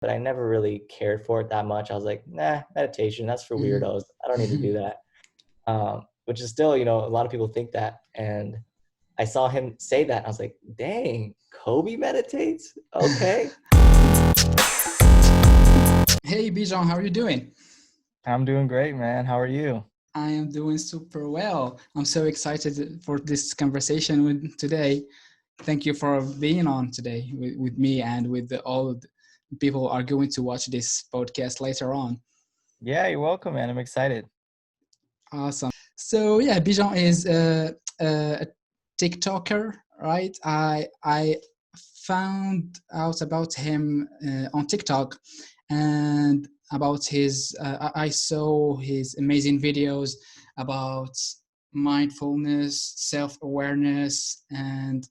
but I never really cared for it that much. I was like, nah, meditation, that's for Mhm. weirdos. I don't need to do that. Which is still, a lot of people think that. And I saw him say that. And I was like, dang, Kobe meditates? Okay. Hey Bijan, how are you doing? I'm doing great, man. How are you? I am doing super well. I'm so excited for this conversation with today. Thank you for being on today with me and with all the people who are going to watch this podcast later on. Yeah, you're welcome, man. I'm excited. Awesome. So yeah, Bijan is a TikToker, right? I found out about him on TikTok and about his. I saw his amazing videos about mindfulness, self-awareness, and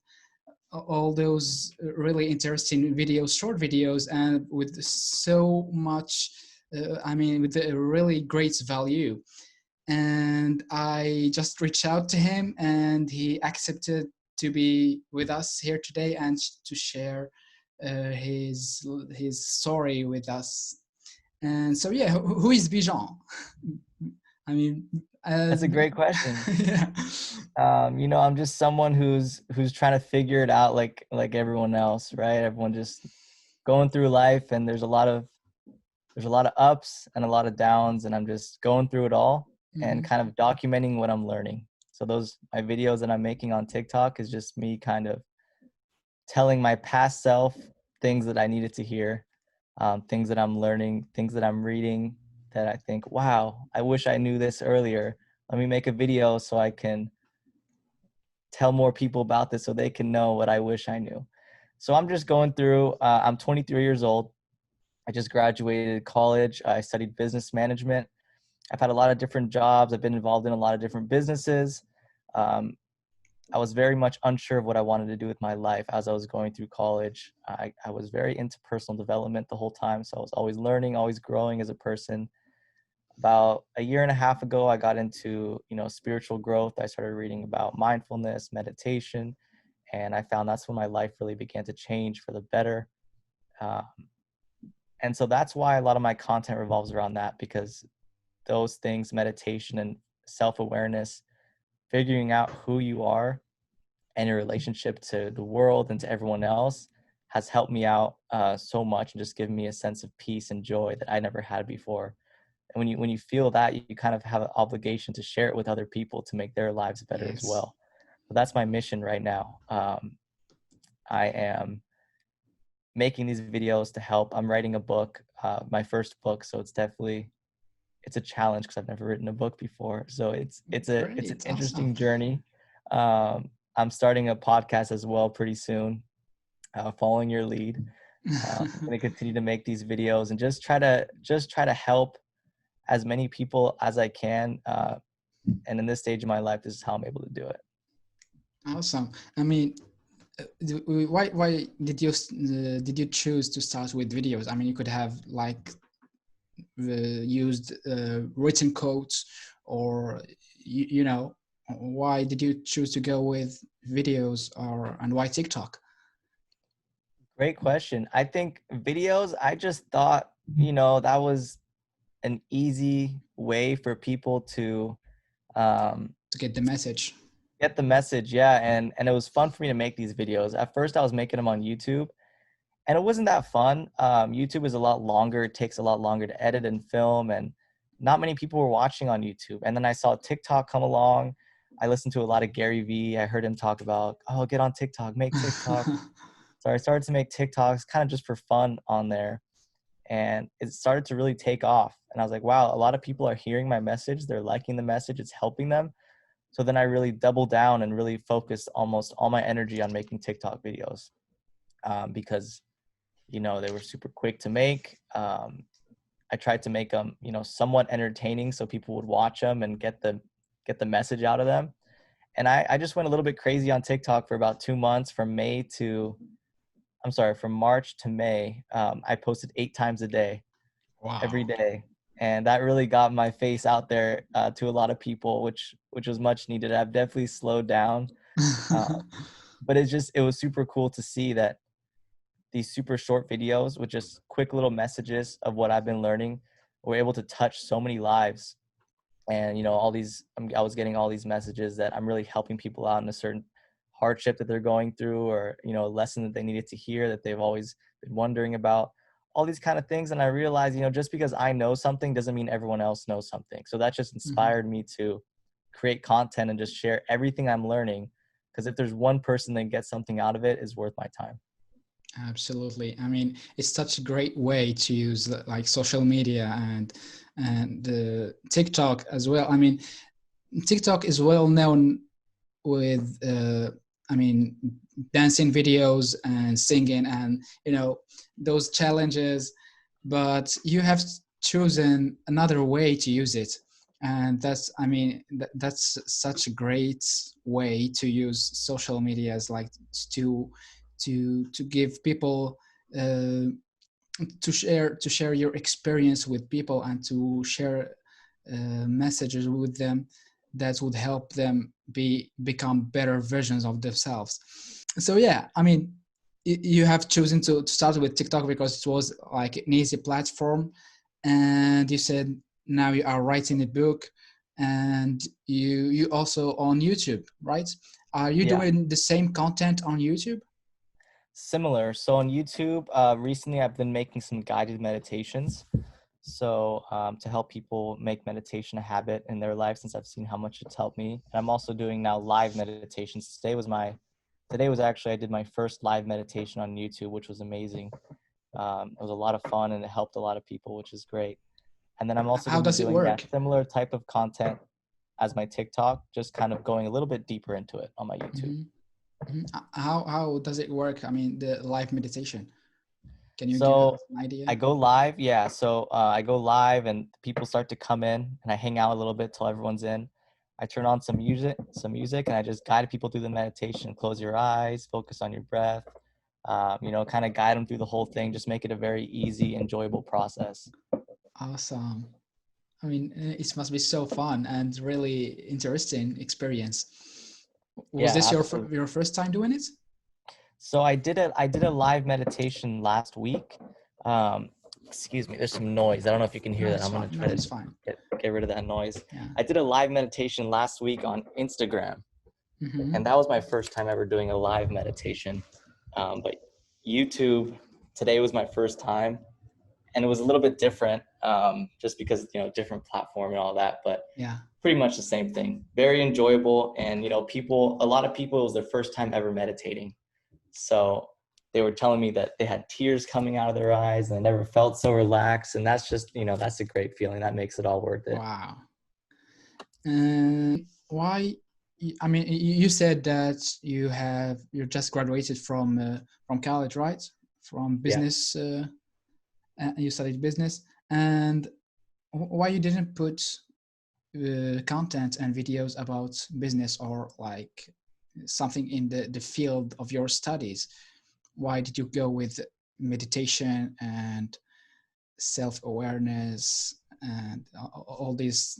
all those really interesting videos, short videos, and with so much. I mean, with a really great value, and I just reached out to him and he accepted to be with us here today and to share his story with us. And so yeah, who is Bijan? I mean, That's a great question. yeah. I'm just someone who's trying to figure it out like everyone else, right? Everyone just going through life, and there's a lot of ups and a lot of downs, and I'm just going through it all and Mhm. kind of documenting what I'm learning. So those my videos that I'm making on TikTok is just me kind of telling my past self things that I needed to hear, things that I'm learning, things that I'm reading that I think, wow, I wish I knew this earlier. Let me make a video so I can tell more people about this so they can know what I wish I knew. So I'm just going through, I'm 23 years old. I just graduated college. I studied business management. I've had a lot of different jobs. I've been involved in a lot of different businesses. Um, I was very much unsure of what I wanted to do with my life as I was going through college. I was very into personal development the whole time. So I was always learning, always growing as a person. About a year and a half ago, I got into, spiritual growth. I started reading about mindfulness, meditation, and I found that's when my life really began to change for the better. Uh, and so that's why a lot of my content revolves around that, because those things, meditation and self-awareness, figuring out who you are and your relationship to the world and to everyone else has helped me out so much, and just given me a sense of peace and joy that I never had before. And when you feel that, you kind of have an obligation to share it with other people to make their lives better as Yes. well. So that's my mission right now. I am making these videos to help. I'm writing a book, my first book, so it's a challenge because I've never written a book before. So it's an Great. Awesome. interesting journey. I'm starting a podcast as well pretty soon, following your lead. I'm going to continue to make these videos and just try to help as many people as I can. And in this stage of my life, this is how I'm able to do it. Awesome. I mean, why did you choose to start with videos? I mean, you could have like used written quotes, or you know, why did you choose to go with videos, or and why TikTok? Great question. I think videos, I just thought, that was an easy way for people to um, To get the message. get the message. Yeah. And it was fun for me to make these videos. At first, I was making them on YouTube, and it wasn't that fun. YouTube is a lot longer. It takes a lot longer to edit and film, and not many people were watching on YouTube. And then I saw TikTok come along. I listened to a lot of Gary Vee. I heard him talk about, oh, get on TikTok, make TikTok. So I started to make TikToks kind of just for fun on there. And it started to really take off. And I was like, wow, a lot of people are hearing my message. They're liking the message. It's helping them. So then I really doubled down and really focused almost all my energy on making TikTok videos, because, they were super quick to make. I tried to make them, somewhat entertaining so people would watch them and get the message out of them. And I just went a little bit crazy on TikTok for about 2 months, from March to May. I posted 8 times a day, every Wow. day. And that really got my face out there to a lot of people, which was much needed. I've definitely slowed down, uh, but it was super cool to see that these super short videos with just quick little messages of what I've been learning were able to touch so many lives. And all these, I was getting all these messages that I'm really helping people out in a certain hardship that they're going through, or a lesson that they needed to hear that they've always been wondering about, all these kind of things. And I realized, just because I know something doesn't mean everyone else knows something. So that just Mhm. inspired me to create content and just share everything I'm learning, because if there's one person that gets something out of it, is worth my time. Absolutely. I mean, it's such a great way to use like social media and TikTok as well. I mean, TikTok is well known with I mean, dancing videos and singing and those challenges, but you have chosen another way to use it, and that's, I mean, that's such a great way to use social media, as like to to give people uh, to share your experience with people and to share messages with them that would help them become better versions of themselves. So yeah, I mean, you have chosen to start with TikTok because it was like an easy platform, and you said now you are writing a book, and you also on YouTube, right? Are you Yeah. doing the same content on YouTube? Similar. So on YouTube, recently I've been making some guided meditations. So to help people make meditation a habit in their life, since I've seen how much it's helped me. And I'm also doing now live meditations. Today was actually, I did my first live meditation on YouTube, which was amazing. It was a lot of fun and it helped a lot of people, which is great. And then I'm also How going to be does it doing, yeah, work? similar type of content as my TikTok, just kind of going a little bit deeper into it on my YouTube. Mhm. Mhm. How does it work? I mean, the live meditation. Can you give So us an idea? I go live, yeah. So I go live and people start to come in, and I hang out a little bit till everyone's in. I turn on some music, and I just guide people through the meditation. Close your eyes, focus on your breath. Kind of guide them through the whole thing. Just make it a very easy, enjoyable process. Awesome. I mean, it must be so fun and really interesting experience. Was Yeah, this absolutely. your first time doing it? So I did a live meditation last week. Um, Excuse me, there's some noise. I don't know if you can hear No, that. it's I'm gonna fine. No, try to it's fine. get rid of that noise. Yeah. I did a live meditation last week on Instagram, and Hmm. that was my first time ever doing a live meditation. But YouTube today was my first time, and it was a little bit different, just because different platform and all that. But Yeah. pretty much the same thing. Very enjoyable, and a lot of people, it was their first time ever meditating. So they were telling me that they had tears coming out of their eyes and they never felt so relaxed. And that's just, that's a great feeling. That makes it all worth it. Wow. And why? I mean, you said that you're just graduated from college, right? From Yeah. business. You studied business, and why you didn't put content and videos about business or like something in the field of your studies? Why did you go with meditation and self-awareness and all these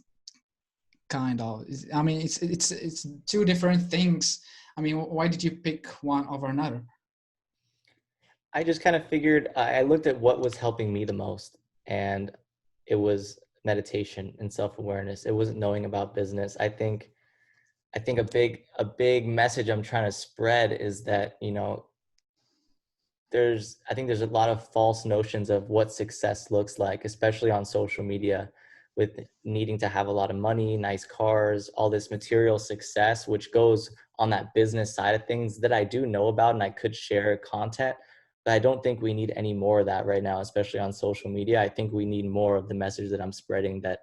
kind of, I mean, it's two different things. I mean, why did you pick one over another? I just kind of figured, I looked at what was helping me the most, and it was meditation and self-awareness. It wasn't knowing about business. I think a big message I'm trying to spread is that, I think there's a lot of false notions of what success looks like, especially on social media, with needing to have a lot of money, nice cars, all this material success, which goes on that business side of things that I do know about and I could share content. But I don't think we need any more of that right now, especially on social media. I think we need more of the message that I'm spreading, that,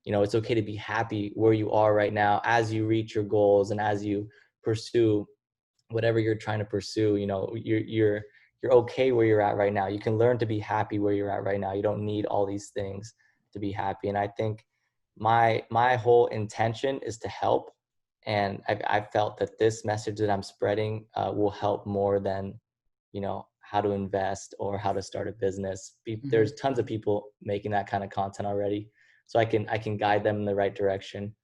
it's okay to be happy where you are right now as you reach your goals and as you pursue whatever you're trying to pursue. You're okay where you're at right now. You can learn to be happy where you're at right now. You don't need all these things to be happy. And I think my whole intention is to help, and I felt that this message that I'm spreading will help more than how to invest or how to start a business. There's Hmm. tons of people making that kind of content already, so I can guide them in the right direction.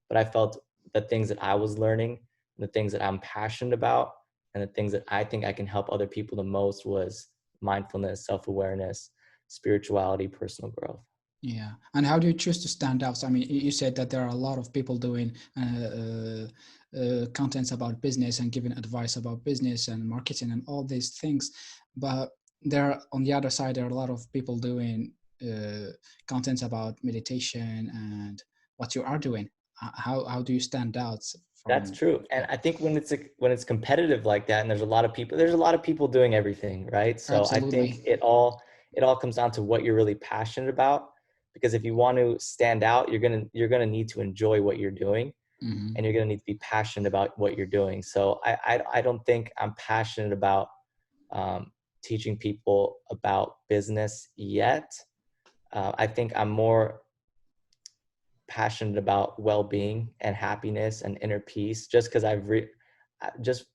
But I felt the things that I was learning, the things that I'm passionate about, and the things that I think I can help other people the most was mindfulness, self-awareness, spirituality, personal growth. Yeah. And how do you choose to stand out? I mean, you said that there are a lot of people doing contents about business and giving advice about business and marketing and all these things. But there, on the other side, there are a lot of people doing contents about meditation and what you are doing. How do you stand out That's from? true. And Yeah, I think when it's competitive like that, and there's a lot of people doing everything, right? So I think absolutely. it all comes down to what you're really passionate about. Because if you want to stand out, you're gonna need to enjoy what you're doing, Hmm. and you're gonna need to be passionate about what you're doing. So I don't think I'm passionate about teaching people about business yet. I think I'm more passionate about well-being and happiness and inner peace, just because just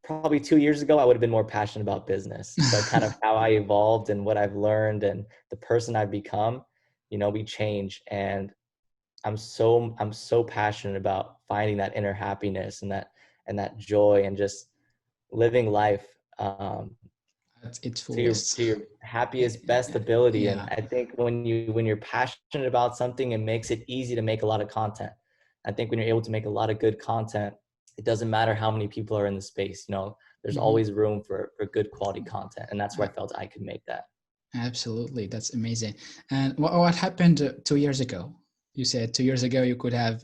probably 2 years ago I would have been more passionate about business, but kind of how I evolved and what I've learned and the person I've become, we change. And I'm so passionate about finding that inner happiness and that joy and just living life At its to fullest. your happiest, best ability. And Yeah. I think when you're passionate about something, it makes it easy to make a lot of content. I think when you're able to make a lot of good content, it doesn't matter how many people are in the space. There's Hmm. always room for good quality content, and that's where I felt I could make that. Absolutely, that's amazing. And what happened 2 years ago? You said 2 years ago you could have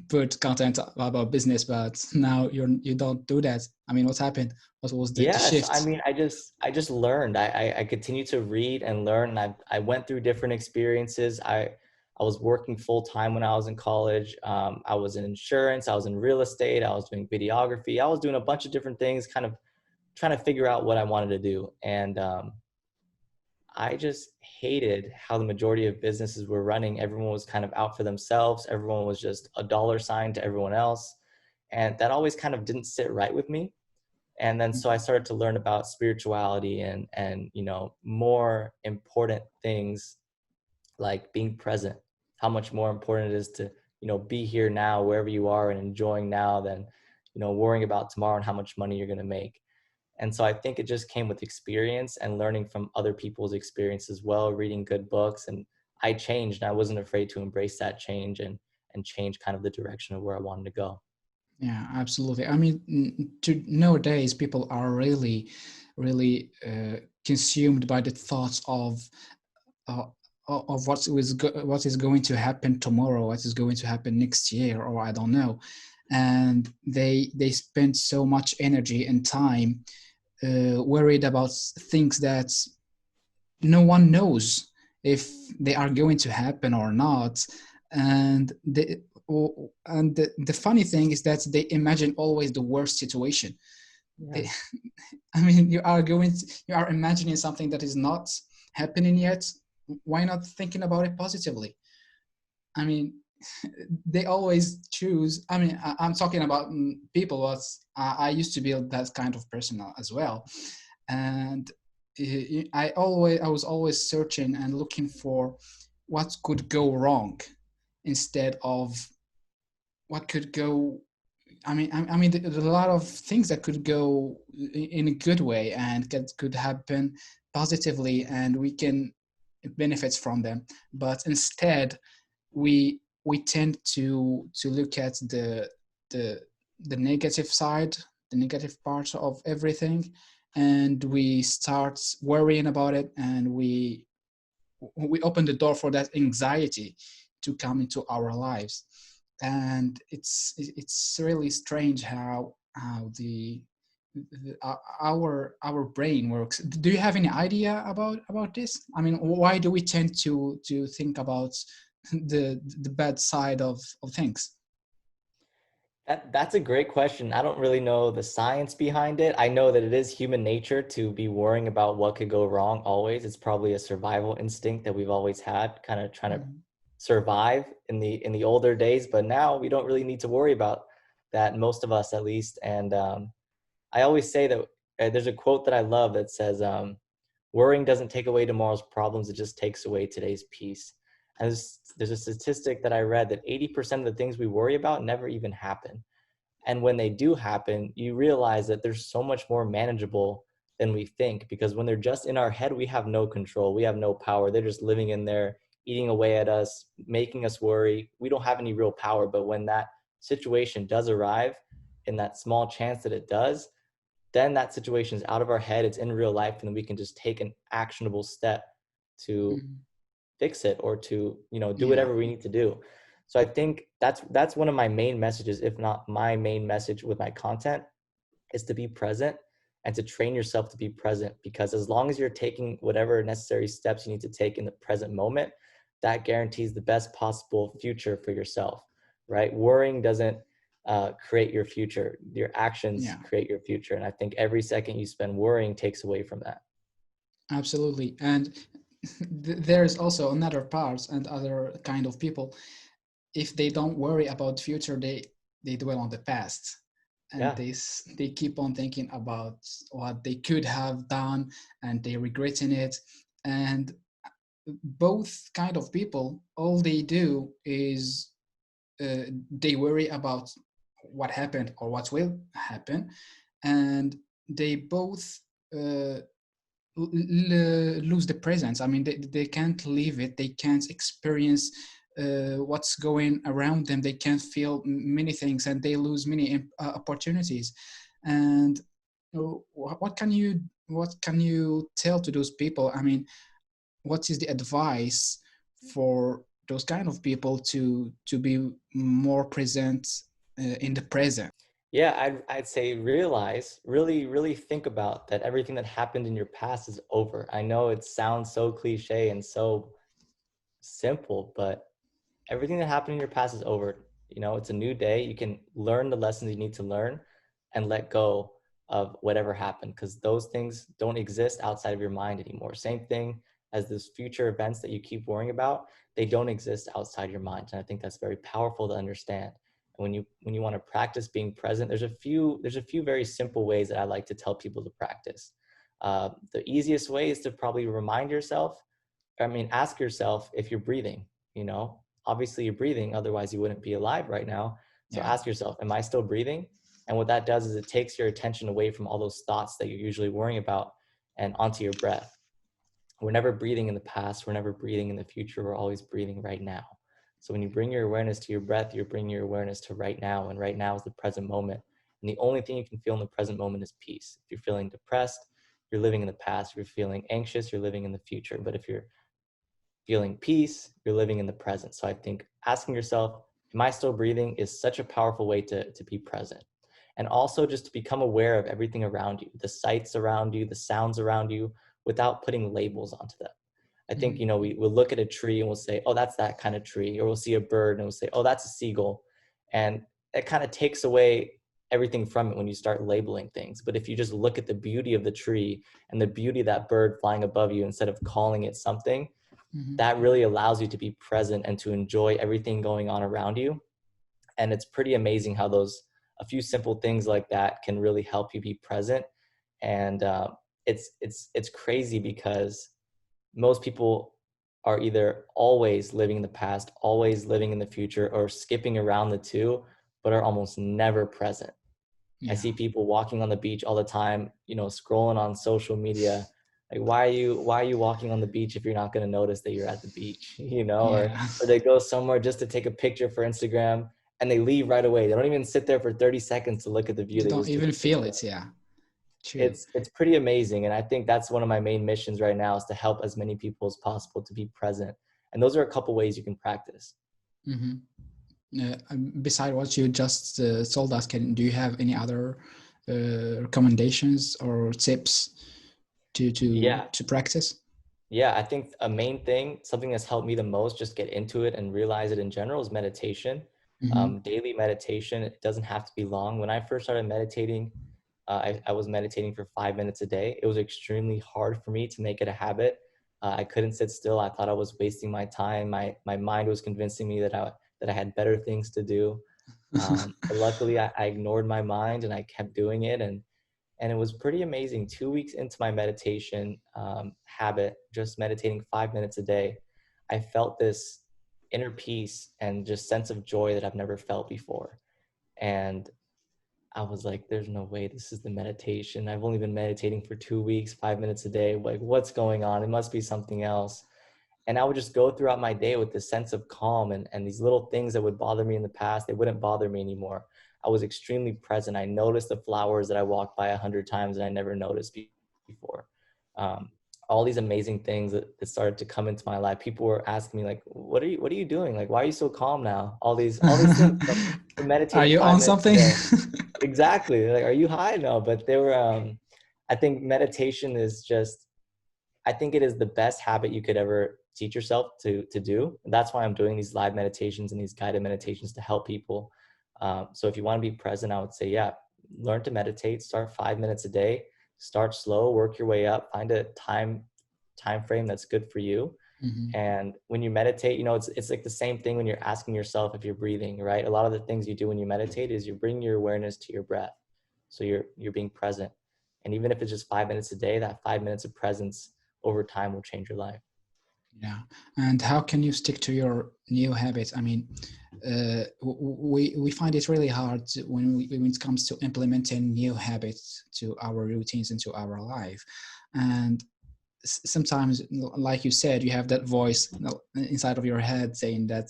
put content about business, but now you don't do that. I mean, what happened? What was the Yes, I shift? mean, I just learned. I continue to read and learn, and I went through different experiences. I was working full time when I was in college. I was in insurance. I was in real estate. I was doing videography. I was doing a bunch of different things, kind of trying to figure out what I wanted to do. And I just hated how the majority of businesses were running. Everyone was kind of out for themselves. Everyone was just a dollar sign to everyone else, and that always kind of didn't sit right with me. And then so I started to learn about spirituality and more important things like being present, how much more important it is to be here now wherever you are and enjoying now than worrying about tomorrow and how much money you're going to make. And so I think it just came with experience and learning from other people's experience as well, reading good books. And I changed, and I wasn't afraid to embrace that change and change kind of the direction of where I wanted to go. Yeah, absolutely. I mean, nowadays people are really consumed by the thoughts uh, of what is going to happen tomorrow, what is going to happen next year, or I don't know, and they spend so much energy and time worried about things that no one knows if they are going to happen or not. And the funny thing is that they imagine always the worst situation. Yeah. They, I mean, you are imagining something that is not happening yet. Why not thinking about it positively? I mean, they always choose. I mean, I'm talking about people, but I used to be that kind of person as well. And I was always searching and looking for what could go wrong instead of what could go. I mean, there's a lot of things that could go in a good way and could happen positively, and we can benefit from them. But instead, we tend to look at the the negative side, the negative parts of everything, and we start worrying about it, and we open the door for that anxiety to come into our lives. And it's really strange how our brain works. Do you have any idea about this? I mean, why do we tend to think about the bad side of things? That's a great question. I don't really know the science behind it. I know that it is human nature to be worrying about what could go wrong always. It's probably a survival instinct that we've always had, kind of trying to Mhm. survive in the older days, but now we don't really need to worry about that, most of us at least. And I always say that there's a quote that I love that says, worrying doesn't take away tomorrow's problems, it just takes away today's peace. And there's a statistic that I read that 80% of the things we worry about never even happen. And when they do happen, you realize that there's so much more manageable than we think, because when they're just in our head, we have no control, we have no power. They're just living in there, eating away at us, making us worry. We don't have any real power. But when that situation does arrive, in that small chance that it does, then that situation is out of our head, it's in real life, and then we can just take an actionable step to Mhm. fix it, or to, do Yeah, whatever we need to do. So I think that's one of my main messages, if not my main message with my content, is to be present and to train yourself to be present. Because as long as you're taking whatever necessary steps you need to take in the present moment, that guarantees the best possible future for yourself, right? Worrying doesn't create your future. Your actions yeah, create your future. And I think every second you spend worrying takes away from that. absolutely. And there's also another part and other kind of people. If they don't worry about future, they dwell on the past, and Yeah. they keep on thinking about what they could have done, and they regretting it. And both kind of people, all they do is they worry about what happened or what will happen, and they both uh, lose the presence. I mean, they can't live it, they can't experience what's going around them, they can't feel many things, and they lose many opportunities. And what can you tell to those people? I mean, what is the advice for those kind of people to be more present in the present? Yeah, I'd say realize, really, really think about that everything that happened in your past is over. I know it sounds so cliche and so simple, but everything that happened in your past is over. It's a new day. You can learn the lessons you need to learn and let go of whatever happened, because those things don't exist outside of your mind anymore. Same thing as those future events that you keep worrying about, they don't exist outside your mind. And I think that's very powerful to understand. And when you want to practice being present, there's a few very simple ways that I like to tell people to practice. The easiest way is to probably remind yourself, ask yourself if you're breathing. Obviously you're breathing, otherwise you wouldn't be alive right now. So Yeah. ask yourself, am I still breathing? And what that does is it takes your attention away from all those thoughts that you're usually worrying about and onto your breath. We're never breathing in the past, we're never breathing in the future, we're always breathing right now. So when you bring your awareness to your breath, you're bringing your awareness to right now, and right now is the present moment. And the only thing you can feel in the present moment is peace. If you're feeling depressed, you're living in the past. If you're feeling anxious, you're living in the future. But if you're feeling peace, you're living in the present. So I think asking yourself, am I still breathing, is such a powerful way to be present. And also just to become aware of everything around you, the sights around you, the sounds around you, without putting labels onto them. I think, Mhm. we'll look at a tree and we'll say, oh, that's that kind of tree. Or we'll see a bird and we'll say, oh, that's a seagull. And it kind of takes away everything from it when you start labeling things. But if you just look at the beauty of the tree and the beauty of that bird flying above you, instead of calling it something, Mhm. that really allows you to be present and to enjoy everything going on around you. And it's pretty amazing how a few simple things like that can really help you be present. And it's crazy because most people are either always living in the past, always living in the future, or skipping around the two, but are almost never present. I Yeah. see people walking on the beach all the time, scrolling on social media. Like, why are you walking on the beach if you're not going to notice that you're at the beach, Yeah. or they go somewhere just to take a picture for Instagram and they leave right away. They don't even sit there for 30 seconds to look at the view You they don't just took even a feel picture of. it. Yeah. True. It's pretty amazing. And I think that's one of my main missions right now, is to help as many people as possible to be present. And those are a couple ways you can practice. Hmm. Beside what you just told us, do you have any other recommendations or tips Yeah. to practice? Yeah, I think a main thing, something that's helped me the most, just get into it and realize it in general, is meditation. Hmm. Daily meditation. It doesn't have to be long. When I first started meditating, I was meditating for 5 minutes a day. It was extremely hard for me to make it a habit. I couldn't sit still. I thought I was wasting my time. My mind was convincing me that I had better things to do. But luckily, I ignored my mind and I kept doing it, and it was pretty amazing. 2 weeks into my meditation habit, just meditating 5 minutes a day, I felt this inner peace and just sense of joy that I've never felt before. And I was like, there's no way this is the meditation. I've only been meditating for 2 weeks, 5 minutes a day. Like, what's going on? It must be something else. And I would just go throughout my day with this sense of calm, and these little things that would bother me in the past, they wouldn't bother me anymore. I was extremely present. I noticed the flowers that I walked by 100 times and I never noticed before. Um, all these amazing things that started to come into my life. People were asking me like, what are you doing? Like, why are you so calm now? All these things from Are meditating you five on minutes a something? day. Exactly. Like, are you high? No, but they were, I think meditation is just, I think it is the best habit you could ever teach yourself to do. And that's why I'm doing these live meditations and these guided meditations to help people. So if you want to be present, I would say, yeah, learn to meditate, start 5 minutes a day, start slow, work your way up, find a time frame that's good for you. Hmm. And when you meditate, it's like the same thing when you're asking yourself if you're breathing, right? A lot of the things you do when you meditate is you bring your awareness to your breath. So you're being present. And even if it's just 5 minutes a day, that 5 minutes of presence over time will change your life. Yeah. And how can you stick to your new habits? I mean, we find it really hard when it comes to implementing new habits to our routines into our life. And sometimes, like you said, you have that voice inside of your head saying that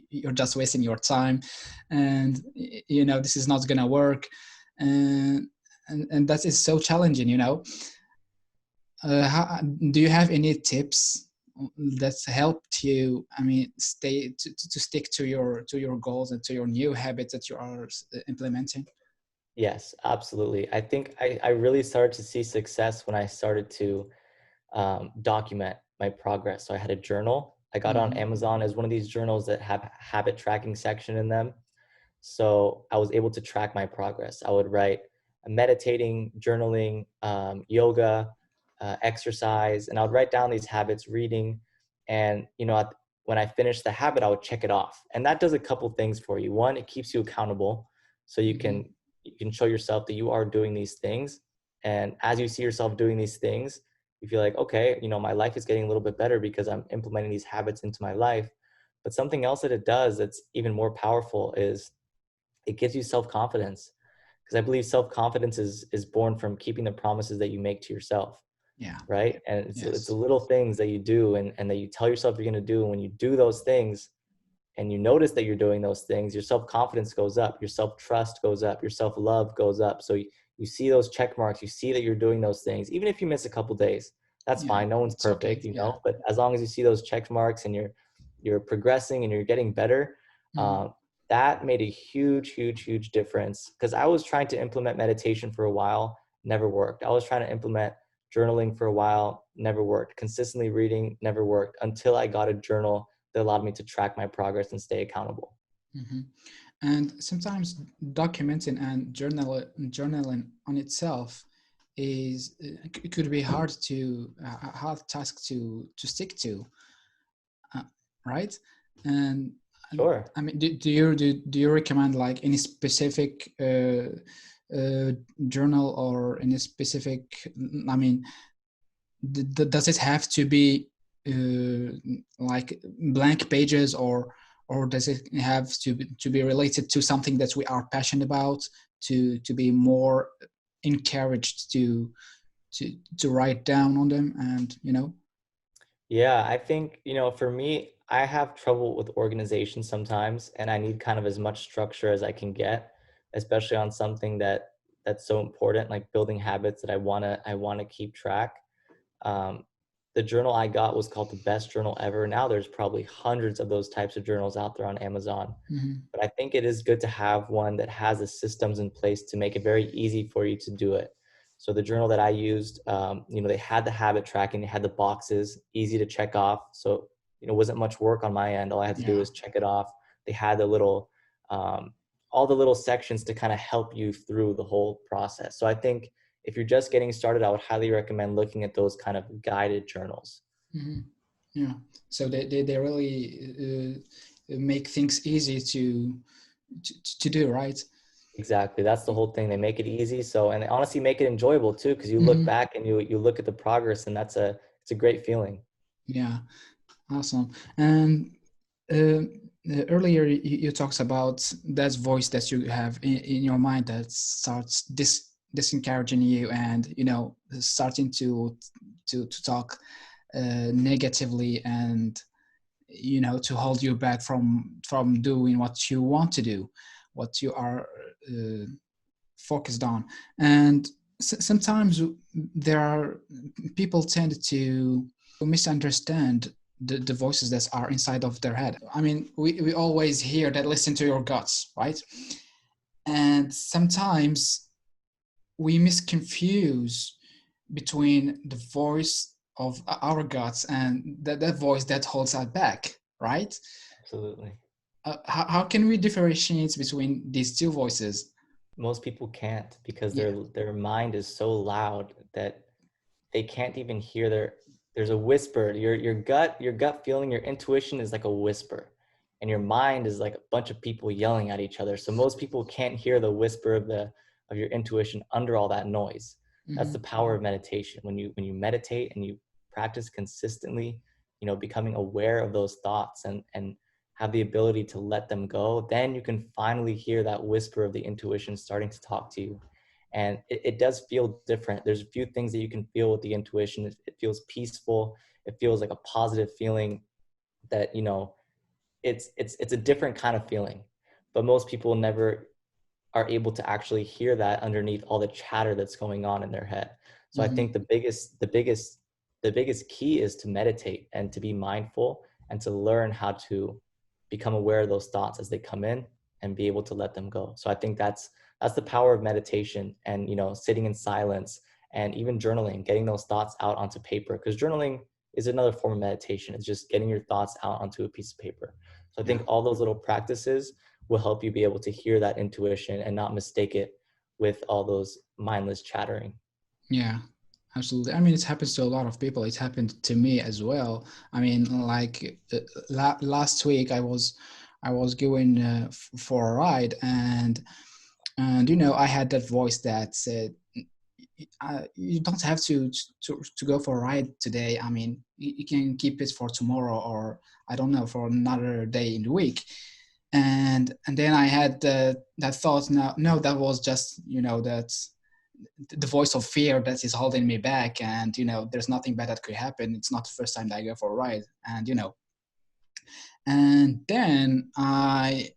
you're just wasting your time, and this is not gonna work, and and that is so challenging. Do you have any tips that's helped you? I mean, to stick to your goals and to your new habits that you are implementing. Yes, absolutely. I think I really started to see success when I started to document my progress. So I had a journal. I got on Hmm. Amazon as one of these journals that have habit tracking section in them. So I was able to track my progress. I would write meditating, journaling, yoga, exercise, and I would write down these habits, reading, and when I finished the habit, I would check it off. And that does a couple things for you. One, it keeps you accountable, so Hmm. you can show yourself that you are doing these things. And as you see yourself doing these things, you feel like, okay, my life is getting a little bit better because I'm implementing these habits into my life. But something else that it does that's even more powerful is it gives you self-confidence, because I believe self-confidence is born from keeping the promises that you make to yourself, Yeah. right? And it's the Yes. little things that you do and that you tell yourself you're going to do. And when you do those things and you notice that you're doing those things, your self-confidence goes up, your self-trust goes up, your self-love goes up. So you see those check marks, you see that you're doing those things. Even if you miss a couple days, that's Yeah. fine. No one's It's okay. perfect, Yeah. but as long as you see those check marks and you're progressing and you're getting better, Hmm. um, that made a huge, huge, huge difference. Because I was trying to implement meditation for a while, never worked. I was trying to implement journaling for a while, never worked. Consistently reading, never worked, until I got a journal that allowed me to track my progress and stay accountable. Hmm. And sometimes documenting and journaling on itself is it could be a hard task to stick to, uh, right? And Sure. I mean, do you recommend like any specific uh, journal or any specific? I mean, does it have to be uh, like blank pages, or does it have to be related to something that we are passionate about to be more encouraged to write down on them, and Yeah, I think, for me, I have trouble with organization sometimes, and I need kind of as much structure as I can get, especially on something that's so important, like building habits that I want to keep track. Um, the journal I got was called the best journal ever. Now there's probably hundreds of those types of journals out there on Amazon. Mhm. But I think it is good to have one that has the systems in place to make it very easy for you to do it. So the journal that I used, they had the habit tracking, they had the boxes, easy to check off. So, it wasn't much work on my end. All I had to do Yeah. was check it off. They had um, all the little sections to kind of help you through the whole process. So I think if you're just getting started, I would highly recommend looking at those kind of guided journals. Mhm. Yeah. So they really make things easy to do, right? Exactly. That's the whole thing. They make it easy. So, and they honestly make it enjoyable too, because you look Mhm. back and you look at the progress, and it's a great feeling. Yeah. Awesome. And uh, earlier you talked about that voice that you have in your mind that starts disencouraging you, and starting to talk negatively, and to hold you back from doing what you want to do, what you are uh, focused on. And sometimes there are people tend to misunderstand the voices that are inside of their head. I mean, we always hear that listen to your guts, right? And sometimes we misconfuse between the voice of our guts and that voice that holds us back, right? Absolutely. How can we differentiate between these two voices? Most people can't because Yeah. their mind is so loud that they can't even hear there's a whisper. Your gut feeling, your intuition is like a whisper, and your mind is like a bunch of people yelling at each other. So most people can't hear the whisper of your intuition under all that noise. That's the Mm-hmm. power of meditation. When you meditate and you practice consistently, becoming aware of those thoughts and have the ability to let them go, then you can finally hear that whisper of the intuition starting to talk to you. And it does feel different. There's a few things that you can feel with the intuition. It feels peaceful. It feels like a positive feeling that, it's a different kind of feeling. But most people never are able to actually hear that underneath all the chatter that's going on in their head. So I Mm-hmm. think the biggest key is to meditate and to be mindful and to learn how to become aware of those thoughts as they come in and be able to let them go. So I think that's the power of meditation, and sitting in silence and even journaling, getting those thoughts out onto paper, because journaling is another form of meditation. It's just getting your thoughts out onto a piece of paper. So I Yeah. think all those little practices will help you be able to hear that intuition and not mistake it with all those mindless chattering. Yeah, absolutely. I mean, it happens to a lot of people. It happened to me as well. I mean, like last week, I was going for a ride, and I had that voice that said, "You don't have to go for a ride today. I mean, you can keep it for tomorrow, or I don't know, for another day in the week." And then I had that thought. No, no, that was just that the voice of fear that is holding me back, and there's nothing bad that could happen. It's not the first time that I go for a ride, and then I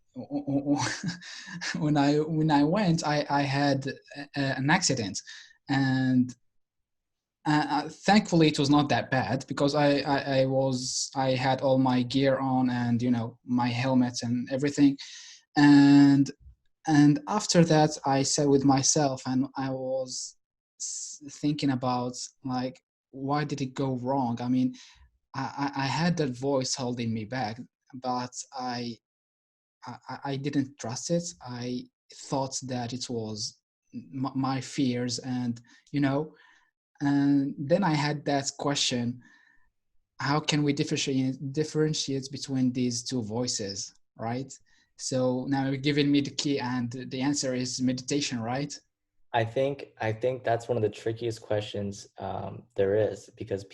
when I went, I had an accident, and thankfully it was not that bad, because I had all my gear on, and my helmet and everything. And and after that, I sat with myself, and I was thinking about, like, why did it go wrong? I mean, I had that voice holding me back, but I didn't trust it. I thought that it was my fears, and then I had that question: how can we differentiate between these two voices, right? So now you're giving me the key, and the answer is meditation, right? I think that's one of the trickiest questions there is, because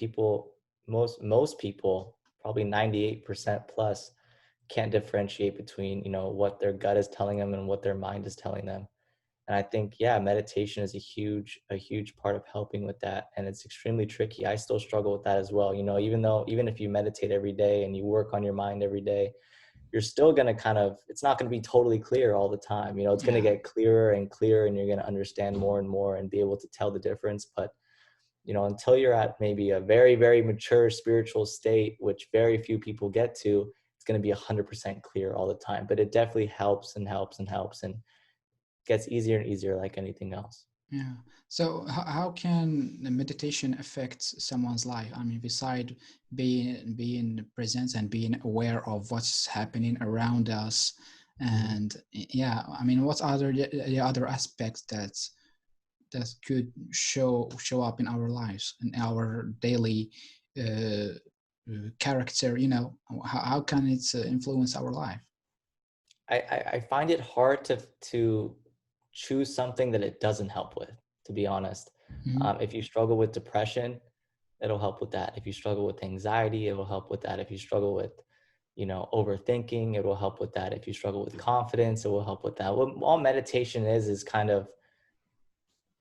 most people, probably 98% plus, can't differentiate between what their gut is telling them and what their mind is telling them. And I think, yeah, meditation is a huge part of helping with that, and it's extremely tricky. I still struggle with that as well. Even if you meditate every day and you work on your mind every day, you're still going to it's not going to be totally clear all the time. It's going to Yeah, get clearer and clearer, and you're going to understand more and more and be able to tell the difference. But until you're at maybe a very, very mature spiritual state, which very few people get to, it's going to be 100% clear all the time. But it definitely helps and helps and helps, and gets easier and easier, like anything else. yeah. So how can the meditation affect someone's life? I mean, beside being present and being aware of what's happening around us, Mhm. and yeah, I mean, what are the other aspects that could show up in our lives, in our daily uh, character? How can it influence our life? I find it hard to choose something that it doesn't help with, to be honest. Hmm. If you struggle with depression, it'll help with that. If you struggle with anxiety, it will help with that. If you struggle with overthinking. It will help with that. If you struggle with confidence, it will help with that. What all meditation is kind of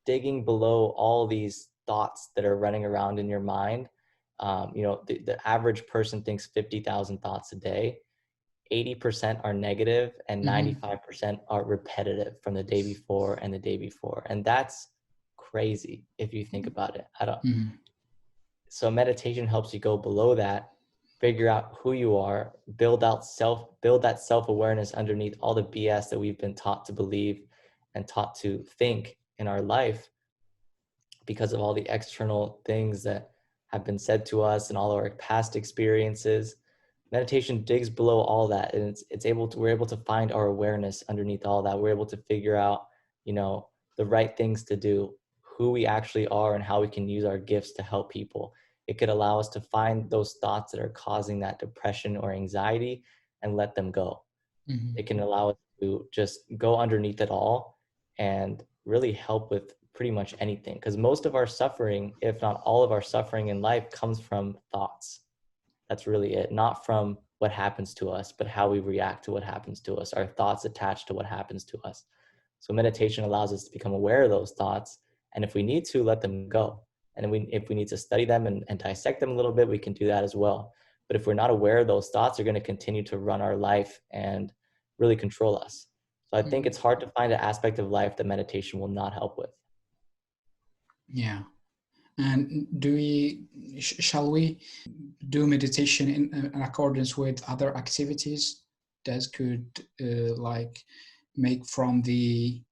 digging below all these thoughts that are running around in your mind. The average person thinks 50,000 thoughts a day. 80% are negative and Mm-hmm. 95% are repetitive from the day before and the day before. And that's crazy if you think about it. I don't Mm-hmm. So meditation helps you go below that, figure out who you are, build that self-awareness underneath all the BS that we've been taught to believe and taught to think in our life because of all the external things that have been said to us and all our past experiences. Meditation digs below all that, and we're able to find our awareness underneath all that. We're able to figure out, the right things to do, who we actually are, and how we can use our gifts to help people. It could allow us to find those thoughts that are causing that depression or anxiety and let them go. Mm-hmm. It can allow us to just go underneath it all and really help with pretty much anything. Because most of our suffering, if not all of our suffering in life, comes from thoughts. That's really it. Not from what happens to us, but how we react to what happens to us, our thoughts attached to what happens to us. So meditation allows us to become aware of those thoughts. And if we need to, let them go. And if we need to study them and dissect them a little bit, we can do that as well. But if we're not aware of those thoughts, they're going to continue to run our life and really control us. So I think Mm-hmm. it's hard to find an aspect of life that meditation will not help with. Yeah. And shall we do meditation in accordance with other activities that could like make from the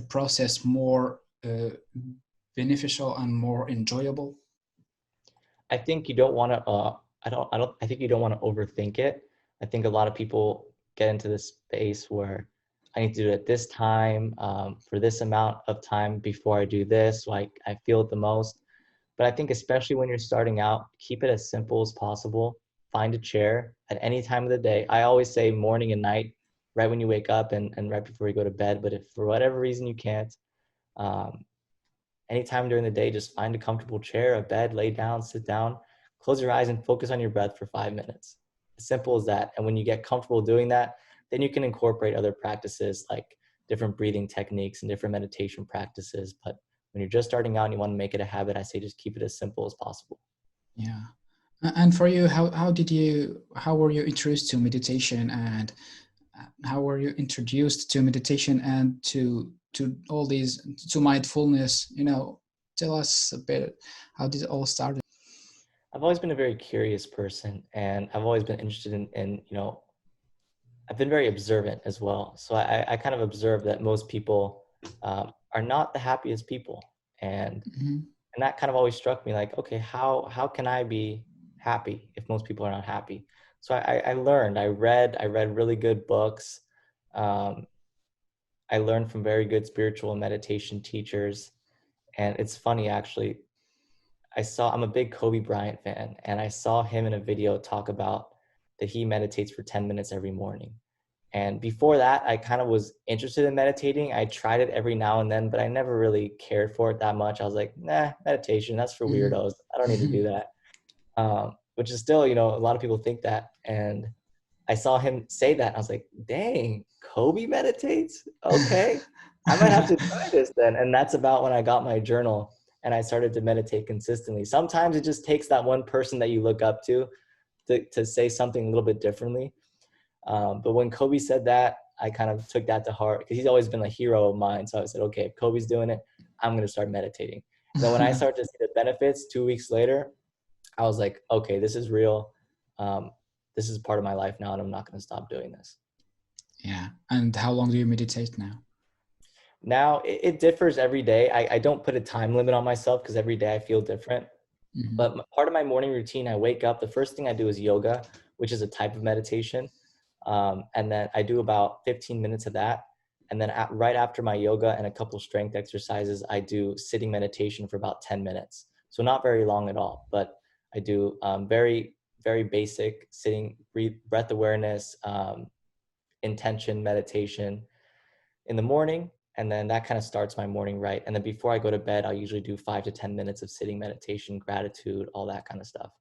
process more beneficial and more enjoyable? I think you don't want to. I think you don't want to overthink it. I think a lot of people get into this space where I need to do it at this time for this amount of time before I do this, so I feel it the most. But I think especially when you're starting out, keep it as simple as possible. Find a chair at any time of the day. I always say morning and night, right when you wake up and right before you go to bed. But if for whatever reason you can't, um, anytime during the day, just find a comfortable chair, a bed, lay down, sit down, close your eyes and focus on your breath for 5 minutes. As simple as that. And when you get comfortable doing that, then you can incorporate other practices like different breathing techniques and different meditation practices. But when you're just starting out and you want to make it a habit, I say just keep it as simple as possible. Yeah. And for you, how were you introduced to meditation, and how were you introduced to meditation and to all these, to mindfulness? Tell us a bit, how did it all start? I've always been a very curious person and I've always been interested in I've been very observant as well. So I kind of observe that most people are not the happiest people. Mm-hmm. And that kind of always struck me like, okay, how can I be happy if most people are not happy? So I read really good books. Um, I learned from very good spiritual and meditation teachers. And it's funny actually, I'm a big Kobe Bryant fan, and I saw him in a video talk about that he meditates for 10 minutes every morning. And before that, I kind of was interested in meditating. I tried it every now and then, but I never really cared for it that much. I was like, nah, meditation, that's for weirdos. I don't need to do Mm-hmm. that. Which is still, a lot of people think that. And I saw him say that. And I was like, dang, Kobe meditates? Okay. I might have to try this then. And that's about when I got my journal and I started to meditate consistently. Sometimes it just takes that one person that you look up to say something a little bit differently. But when Kobe said that, I kind of took that to heart because he's always been a hero of mine. So I said, okay, if Kobe's doing it, I'm going to start meditating. And then when I started to see the benefits 2 weeks later, I was like, okay, this is real. Um, this is part of my life now, and I'm not going to stop doing this. Yeah. And how long do you meditate now? Now, it differs every day. I don't put a time limit on myself because every day I feel different. Mm-hmm. But part of my morning routine, I wake up. The first thing I do is yoga, which is a type of meditation. And then I do about 15 minutes of that. And then right after my yoga and a couple strength exercises, I do sitting meditation for about 10 minutes. So not very long at all, but I do very, very basic sitting, breath awareness, intention meditation in the morning. And then that kind of starts my morning right. And then before I go to bed, I'll usually do 5 to 10 minutes of sitting meditation, gratitude, all that kind of stuff.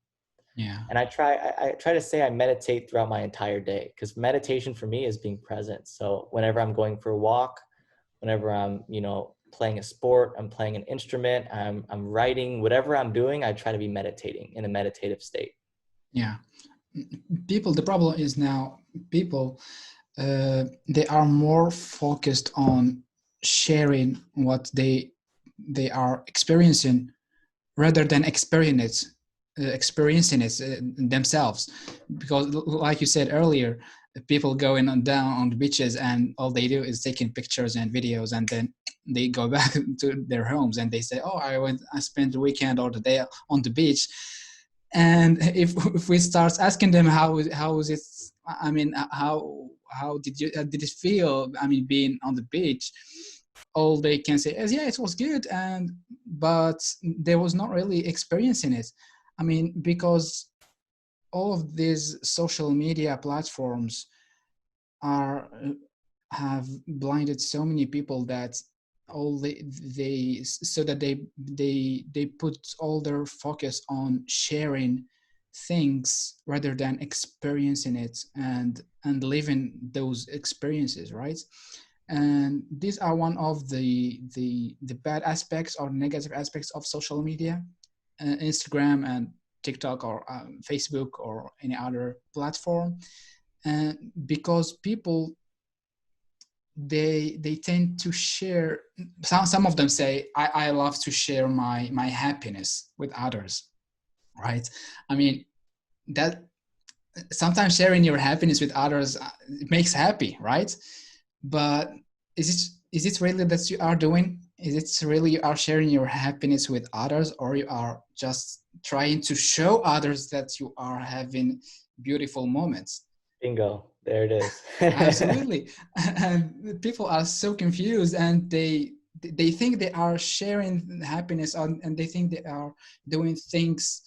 Yeah. And I try to say I meditate throughout my entire day, because meditation for me is being present. So whenever I'm going for a walk, whenever I'm, playing a sport, I'm playing an instrument, I'm writing, whatever I'm doing, I try to be meditating in a meditative state. Yeah. People, the problem is now people, they are more focused on sharing what they are experiencing rather than experiencing it themselves. Because like you said earlier, people going on down on the beaches and all they do is taking pictures and videos, and then they go back to their homes and they say, oh, I spent the weekend or the day on the beach. And if we start asking them how is it, I mean, how did it feel, I mean, being on the beach, all they can say is, yeah, it was good, and but there was not really experiencing it. I mean, because all of these social media platforms are have blinded so many people that all they so that they put all their focus on sharing things rather than experiencing it and living those experiences, right? And these are one of the bad aspects or negative aspects of social media, Instagram and TikTok or Facebook or any other platform. And because people, they tend to share, some of them say, I love to share my happiness with others, right? I mean, that sometimes sharing your happiness with others it makes happy, right? But is it really that you are doing? Is it really you are sharing your happiness with others, or you are just trying to show others that you are having beautiful moments? Bingo. There it is. Absolutely. And people are so confused, and they think they are sharing happiness and they think they are doing things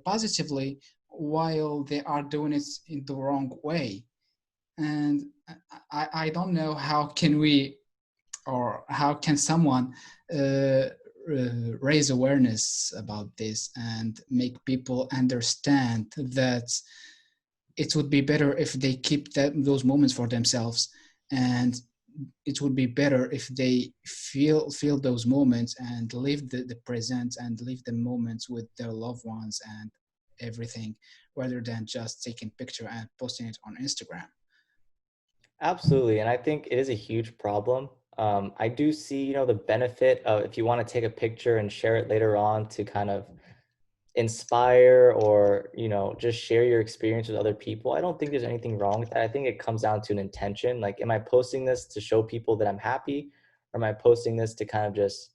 positively while they are doing it in the wrong way. And I don't know how can we, or how can someone raise awareness about this and make people understand that it would be better if they keep those moments for themselves, and it would be better if they feel those moments and live the present and live the moments with their loved ones and everything, rather than just taking picture and posting it on Instagram. Absolutely. And I think it is a huge problem. I do see, the benefit of, if you want to take a picture and share it later on to kind of inspire, or, just share your experience with other people. I don't think there's anything wrong with that. I think it comes down to an intention. Like, am I posting this to show people that I'm happy? Or am I posting this to kind of just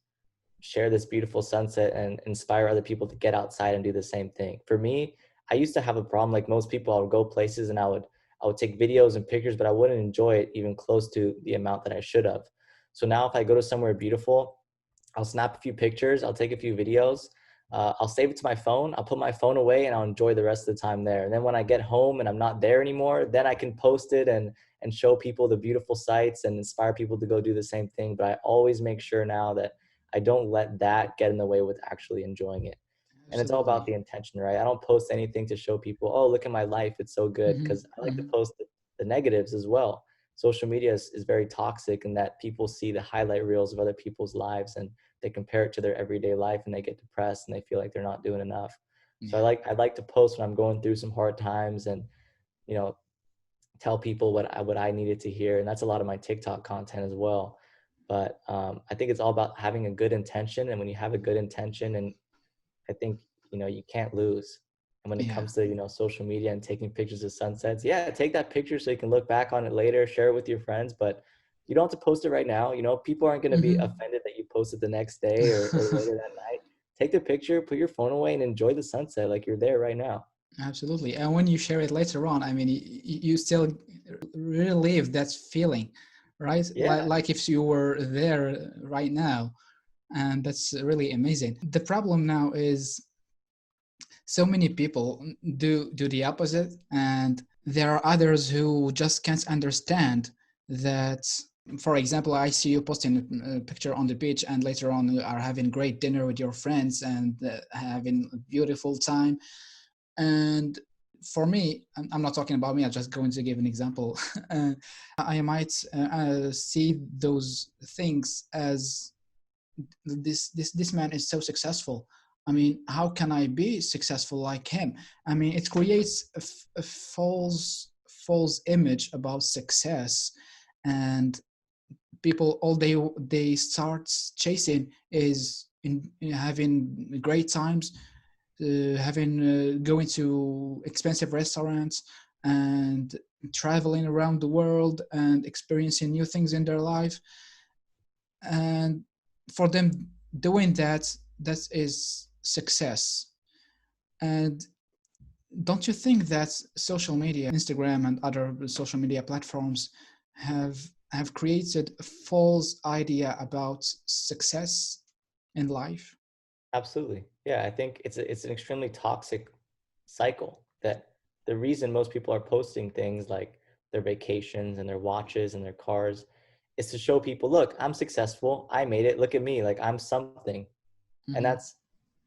share this beautiful sunset and inspire other people to get outside and do the same thing? For me, I used to have a problem. Like most people, I would go places and I would take videos and pictures, but I wouldn't enjoy it even close to the amount that I should have. So now if I go to somewhere beautiful, I'll snap a few pictures, I'll take a few videos, I'll save it to my phone, I'll put my phone away, and I'll enjoy the rest of the time there. And then when I get home and I'm not there anymore, then I can post it and show people the beautiful sights and inspire people to go do the same thing. But I always make sure now that I don't let that get in the way with actually enjoying it. And it's all about Absolutely. the intention, right? I don't post anything to show people, oh, look at my life, it's so good, Hmm. because I like to Hmm. post the negatives as well. Social media is very toxic in that people see the highlight reels of other people's lives, and they compare it to their everyday life, and they get depressed and they feel like they're not doing enough. So Yeah. I like to post when I'm going through some hard times, and you know tell people what I needed to hear. And that's a lot of my TikTok content as well. But I think it's all about having a good intention, and when you have a good intention, and I think you can't lose. And when it Yeah. comes to social media and taking pictures of sunsets, yeah, take that picture so you can look back on it later, share it with your friends, but you don't have to post it right now. People aren't going to be Hmm. offended that you post it the next day, or later that night. Take the picture, put your phone away, and enjoy the sunset like you're there right now. Absolutely. And when you share it later on, I mean, you still relive that feeling, right? Yeah, Like if you were there right now. And that's really amazing. The problem now is so many people do the opposite, and there are others who just can't understand that. For example, I see you posting a picture on the beach, and later on you are having great dinner with your friends and having a beautiful time, And for me, I'm not talking about me, I'm just going to give an example. I might see those things as this man is so successful. I mean, how can I be successful like him? I mean, it creates a false image about success, and people, all they start chasing is in having great times, having going to expensive restaurants and traveling around the world and experiencing new things in their life. And for them, doing that, that is success. And don't you think that social media, Instagram and other social media platforms, have have created a false idea about success in life? Absolutely. Yeah, I think it's an extremely toxic cycle that the reason most people are posting things like their vacations and their watches and their cars is to show people, look, I'm successful. I made it. Look at me. Like I'm something. And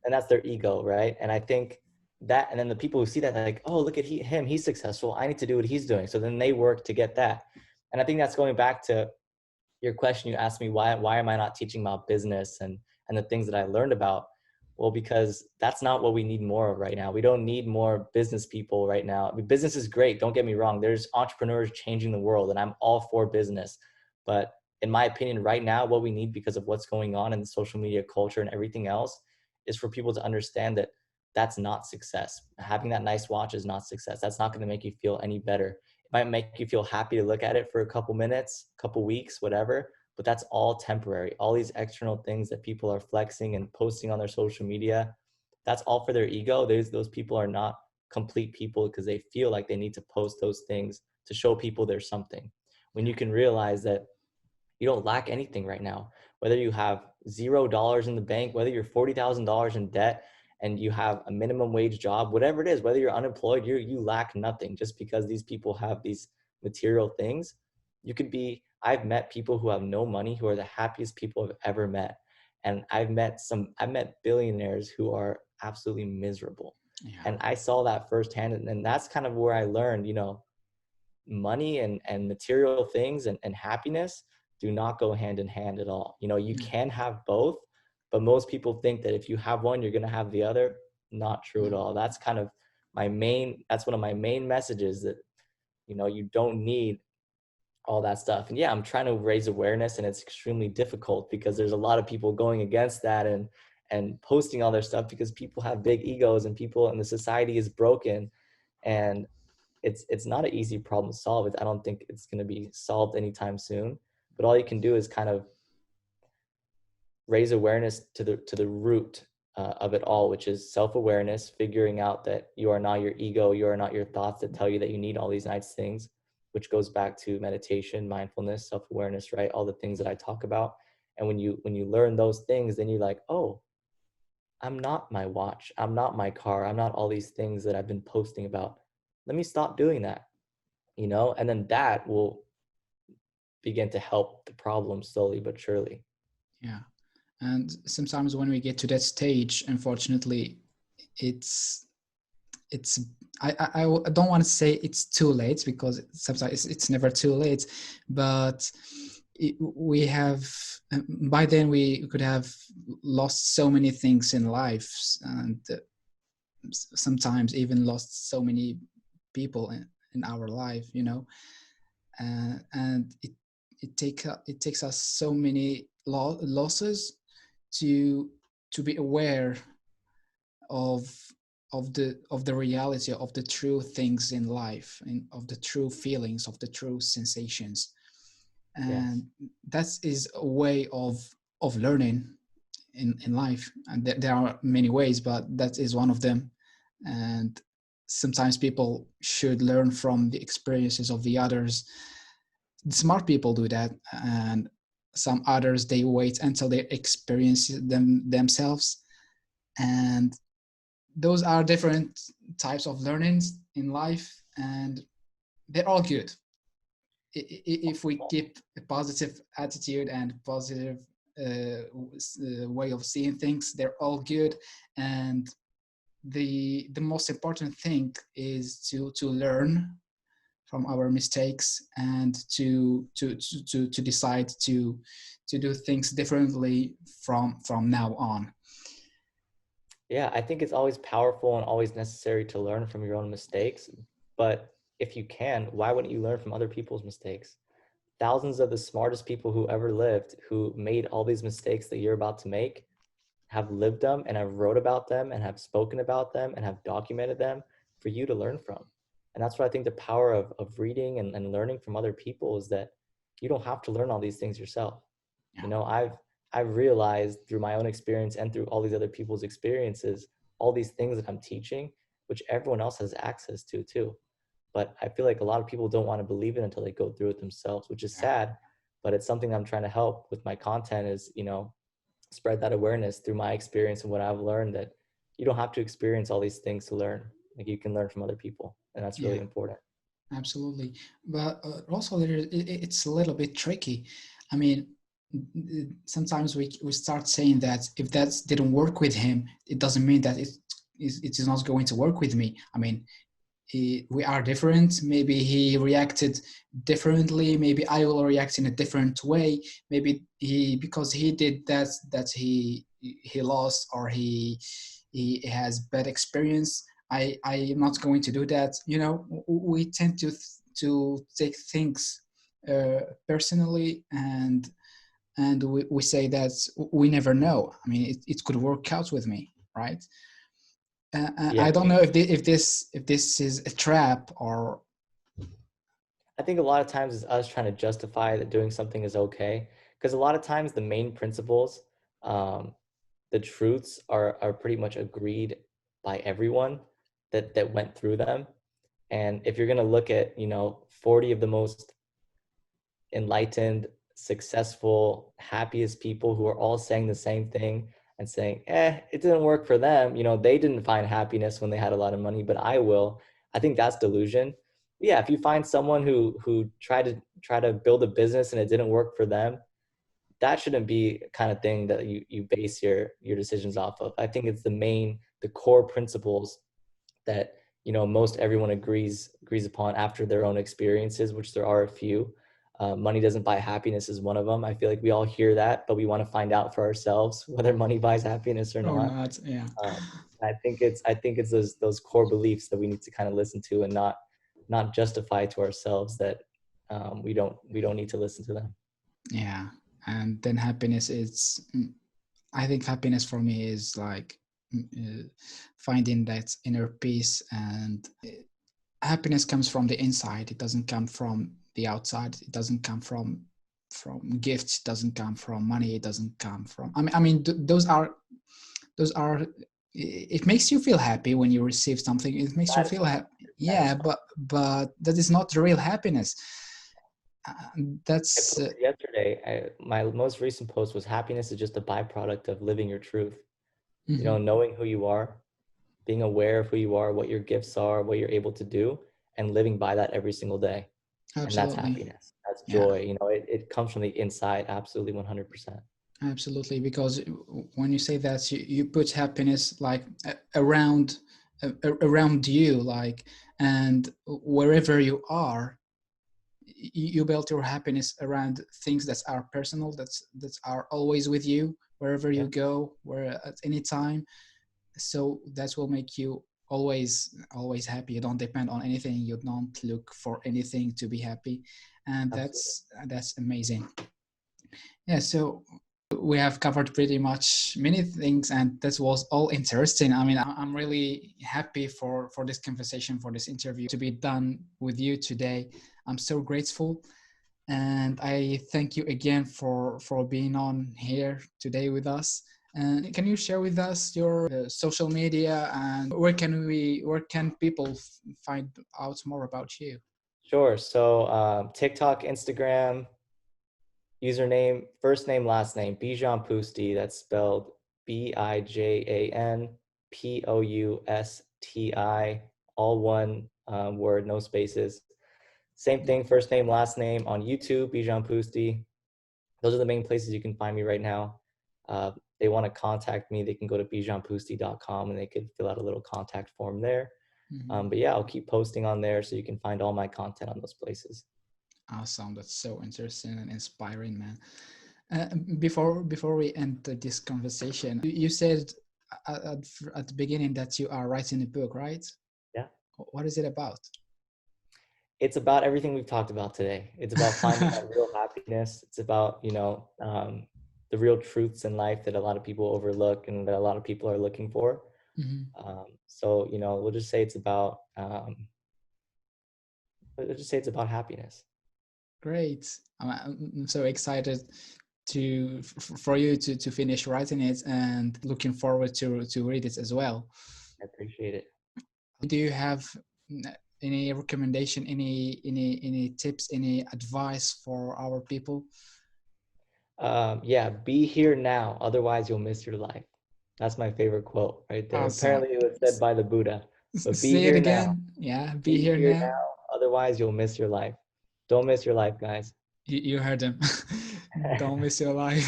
Mm-hmm. that's their ego, right? And I think that, and then the people who see that, like, oh, look at him, he's successful. I need to do what he's doing. So then they work to get that. And I think that's going back to your question. You asked me why am I not teaching about business and the things that I learned about. Well, because that's not what we need more of right now. We don't need more business people right now. I mean, business is great, don't get me wrong. There's entrepreneurs changing the world and I'm all for business. But in my opinion, right now, what we need, because of what's going on in the social media culture and everything else, is for people to understand that that's not success. Having that nice watch is not success. That's not going to make you feel any better. Might make you feel happy to look at it for a couple minutes, couple weeks, whatever, but that's all temporary. All these external things that people are flexing and posting on their social media, that's all for their ego. Those people are not complete people because they feel like they need to post those things to show people there's something. When you can realize that you don't lack anything right now, whether you have $0 in the bank, whether you're $40,000 in debt and you have a minimum wage job, whatever it is, whether you're unemployed, you lack nothing just because these people have these material things. You could be, I've met people who have no money who are the happiest people I've ever met. And I've met billionaires who are absolutely miserable. Yeah, And I saw that firsthand. And that's kind of where I learned, money and material things and happiness do not go hand in hand at all. You yeah, can have both, but most people think that if you have one, you're going to have the other. Not true at no, all. That's one of my main messages, that, you don't need all that stuff. And yeah, I'm trying to raise awareness, and it's extremely difficult because there's a lot of people going against that and posting all their stuff because people have big egos and people and the society is broken. And it's not an easy problem to solve. I don't think it's going to be solved anytime soon. But all you can do is kind of raise awareness to the root of it all, which is self-awareness, figuring out that you are not your ego, you are not your thoughts that tell you that you need all these nice things, which goes back to meditation, mindfulness, self-awareness, right? All the things that I talk about. And when you learn those things, then you're like, oh, I'm not my watch, I'm not my car, I'm not all these things that I've been posting about. Let me stop doing that. And then that will begin to help the problem slowly but surely. yeah. And sometimes when we get to that stage, unfortunately, it's it's I don't want to say it's too late, because sometimes it's never too late, but we have, by then we could have lost so many things in life, and sometimes even lost so many people in our life, and it takes us so many losses to be aware of of the reality of the true things in life, and of the true feelings, of the true sensations. Yes. And that is a way of learning in life, and there are many ways, but that is one of them. And sometimes people should learn from the experiences of the others. The smart people do that, and some others, they wait until they experience them themselves. And those are different types of learnings in life, and they're all good if we keep a positive attitude and positive way of seeing things. They're all good, and the most important thing is to learn from our mistakes and to decide to do things differently from now on. Yeah, I think it's always powerful and always necessary to learn from your own mistakes. But if you can, why wouldn't you learn from other people's mistakes? Thousands of the smartest people who ever lived, who made all these mistakes that you're about to make, have lived them and have wrote about them and have spoken about them and have documented them for you to learn from. And that's what I think the power of reading and learning from other people is, that you don't have to learn all these things yourself. Yeah. You know, I've realized through my own experience and through all these other people's experiences, all these things that I'm teaching, which everyone else has access to too. But I feel like a lot of people don't want to believe it until they go through it themselves, which is Yeah. sad. But it's something I'm trying to help with my content, is, you know, spread that awareness through my experience and what I've learned, that you don't have to experience all these things to learn. Like, you can learn from other people, and that's really Yeah, important. absolutely. But also it's a little bit tricky. I mean, sometimes we start saying that if that didn't work with him, it doesn't mean that it is not going to work with me. I mean, we are different. Maybe he reacted differently. Maybe I will react in a different way. Maybe he, because he did that he lost, or he has bad experience. I am not going to do that. You know, we tend to take things personally, and we say that we never know. I mean, it could work out with me, right? Yeah, I don't know if this is a trap or. I think a lot of times it's us trying to justify that doing something is okay, because a lot of times the main principles, um, the truths are pretty much agreed by everyone that went through them. And if you're going to look at, you know, 40 of the most enlightened, successful, happiest people who are all saying the same thing and saying, it didn't work for them. You know, they didn't find happiness when they had a lot of money, but I will. I think that's delusion. Yeah, if you find someone who tried to build a business and it didn't work for them, that shouldn't be kind of thing that you base your decisions off of. I think it's the core principles that, you know, most everyone agrees upon after their own experiences, which there are a few. Money doesn't buy happiness is one of them. I feel like we all hear that, but we want to find out for ourselves whether money buys happiness or Or not. not, yeah. I think it's those core beliefs that we need to kind of listen to, and not justify to ourselves that we don't need to listen to them. Yeah, and then happiness is, I think happiness for me is like finding that inner peace, and happiness comes from the inside. It doesn't come from the outside. It doesn't come from gifts. It doesn't come from money. It doesn't come from, I mean those are it makes you feel happy when you receive something. It makes you feel happy, yeah, Satisfying. but that is not real happiness. I That's posted yesterday. My most recent post was, happiness is just a byproduct of living your truth. You know, mhm. knowing who you are, being aware of who you are, what your gifts are, what you're able to do, and living by that every single day. And that's Absolutely, happiness. That's yeah, joy. You know, it comes from the inside. Absolutely 100%. absolutely. Because when you say that, you put happiness like around you, like, and wherever you are, you build your happiness around things that are personal, that are always with you wherever you Yeah, go, where at any time. So that will make you always happy. You don't depend on anything. You don't look for anything to be happy, and absolutely. that's amazing. Yeah, so we have covered pretty much many things, and that was all interesting. I mean, I'm really happy for this conversation, for this interview to be done with you today. I'm so grateful, and I thank you again for being on here today with us. And can you share with us your social media, and where can people find out more about you? Sure. So TikTok, Instagram, username, first name, last name, Bijan Pousti. That's spelled BijanPousti, all one word, no spaces. Same Yeah. thing, first name, last name on YouTube, Bijan Pousti. Those are the main places you can find me right now. they want to contact me, they can go to bijanpousti.com and they could fill out a little contact form there. Mhm. But yeah, I'll keep posting on there so you can find all my content on those places. Awesome. That's so interesting and inspiring, man. Before we end this conversation, you said at the beginning that you are writing a book, right? Yeah. What is it about? It's about everything we've talked about today. It's about finding that real happiness. It's about, the real truths in life that a lot of people overlook and that a lot of people are looking for. Mhm. So, we'll just say let's just say it's about happiness. Great. I'm so excited for you to finish writing it and looking forward to read it as well. I appreciate it. Do you have any recommendation, any tips, any advice for our people? Yeah, be here now. Otherwise, you'll miss your life. That's my favorite quote right there. Awesome. Apparently, it was said by the Buddha. But be Say it here now. again. Yeah, be Be here here now. now. Otherwise, you'll miss your life. Don't miss your life, guys. You heard him. Don't miss your life.